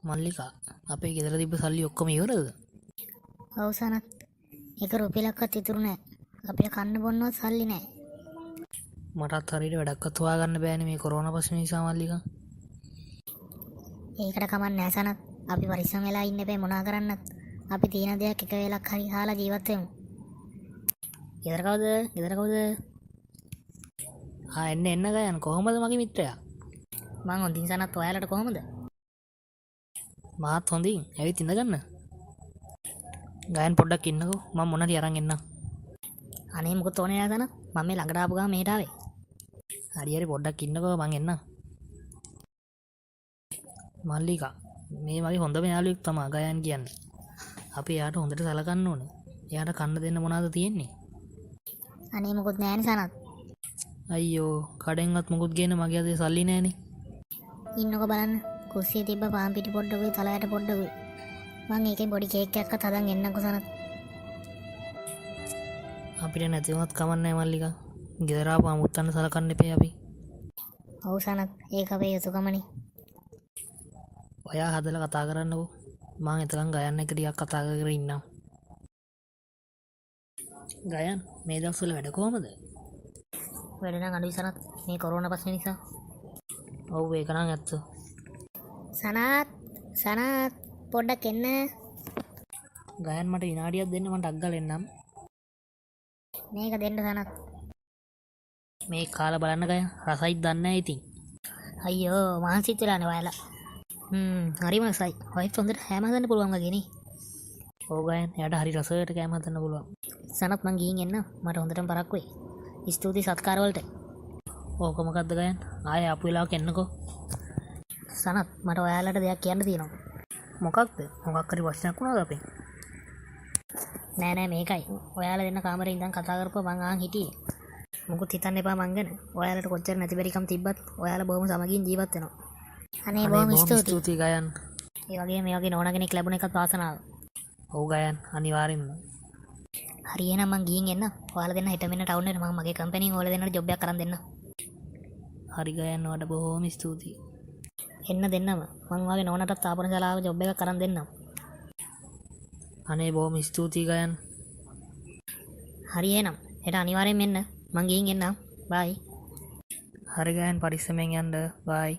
මල්ලිකා අපේ ගෙදර තිබ්බ සල්ලි ඔක්කොම ඉවරද? ඔව් සනත්. එක රුපියලක්වත් ඉතුරු නැහැ. අපිට කන්න බොන්නවත් සල්ලි නැහැ. මටත් හරියට වැඩක්වත් හොයාගන්න බෑනේ මේ කොරෝනා ප්‍රශ්නේ නිසා මල්ලිකා. ඒකට කමක් නැහැ සනත්. අපි පරිස්සම් වෙලා ඉන්න බෑ මොනා කරන්නත්. අපි තියෙන දෙයක් එක වෙලක් හරි හාලා ජීවත් වෙමු. ගෙදර කවුද? ගෙදර කවුද? එන්න ගයන් කොහොමද මගේ මිත්‍රයා? මං හොඳින් සනත්. ඔයාලට කොහොමද? මාත් හොඳින්. ඇවිත් ඉඳගන්න. ගයන් පොඩ්ඩක් ඉන්නකෝ. මම මොනරි අරන් එන්නම්. අනේ මොකද ඕනේ නෑ සනත්. මම මේ ළඟට ආපු ගමන් මෙහෙට ආවේ. හරි පොඩ්ඩක් ඉන්නකෝ මං එන්නම්. මල්ලිකා මේ මගේ හොඳම යාළුවෙක් තමයි ගයන් කියන්නේ. අපි එයාට හොඳට සලකන්න ඕනේ. එයාට කන්න දෙන්න මොනවද තියෙන්නේ? අනේ මොකුත් නෑනේ සනත්. අයියෝ කඩෙන්වත් මොකුත් ගේන්න මගේ අතේ සල්ලි නෑනේ. ඉන්නකෝ බලන්න. කුස්සියේ තිබ්බ පාන් පිටි පොඩ්ඩකුයි තලයට පොඩ්ඩකුයි. මං ඒකෙන් පොඩි කේක් එකක්වත් හදන් එන්නම්කෝ සනත්. අපිට නැති වුණත් කමක් නැහැ මල්ලිකා. ගෙදර ආපු අමුත්තන්න සලකන්න එපේ අපි. ඔව් සනත්. ඒක අපේ යුතුයකමනේ. ඔයා හදලා කතා කරන්නකෝ. මං එතකන් ගයන් එක ටිකක් කතා කරගෙන ඉන්නම්. ගයන් මේ දවස්වල වැඩ කොහමද? වැඩ නම් අඩුයි සනත්. මේ කොරෝනා ප්‍රශ්නේ නිසා. ඔව් ඒක නම් ඇත්ත. සනත් පොඩ්ඩක් එන්න. ගයන් මට විනාඩියක් දෙන්න මම ඩක් ගාලා එන්නම්. මේක දෙන්න සනත්. මේ කාලා බලන්න ගයන් රසයිත් දන්නේ නැහැ ඉතින්. අයියෝ මහන්සිත් වෙලානේ ඔයාලා. හරිම රසයි. වයිෆ් හොඳට හැම හදන්න පුළුවන් වගේ නේ. ඔව් ගයන් එයාට හරි රසයට කෑම හදන්න පුළුවන්. සනත් මං ගිහින් එන්න. මට හොඳටම පරක්කු වෙයි. ස්තුතියි සත්කාර වලට. ඕක මොකද්ද ගයන්? ආයේ ආපු වෙලාවක එන්නකෝ. සනත් මට ඔයාලට දෙයක් කියන්න තියෙනවා. මොකක්ද? මොකක් හරි ප්‍රශ්නයක් වුණාද අපෙන්? නෑ මේකයි. ඔයාලා දෙන්න කාමරේ ඉඳන් කතා කරපුවා මං ආන් හිටියේ. මොකුත් හිතන්න එපා මං ගැන. ඔයාලට කොච්චර නැති බැරිකම් තිබ්බත් ඔයාලා බොහොම සමගින් ජීවත් වෙනවා. අනේ බොහොම ස්තුතියි ගයන්. ඒ වගේ මේ වගේ නෝනා කෙනෙක් ලැබුණ එකත් වාසනාවක්. ඔව් ගයන් අනිවාර්යෙන්ම. හරි එහෙනම් මං ගිහින් එන්න. ඔයාලා දෙන්න හෙට මෙන්න ටවුන් එකට මම මගේ කම්පැනිෙන් ඔයාලා දෙන්නට ජොබ් එකක් කරන් දෙන්න. හරි ගයන් ඔයාලට බොහොම ස්තුතියි. එන්න දෙන්නම. මං ඔයාගේ නෝනටත් තාපන ශාලාව ජොබ් එකක් කරන් දෙන්නම්. අනේ බොහොම ස්තුතියි ගයන්. හරි එහෙනම් හෙට අනිවාර්යෙන් එන්න. මං ගිහින් එන්නම්. බයි. හරි ගයන් පරිස්සමෙන් යන්න. බයි.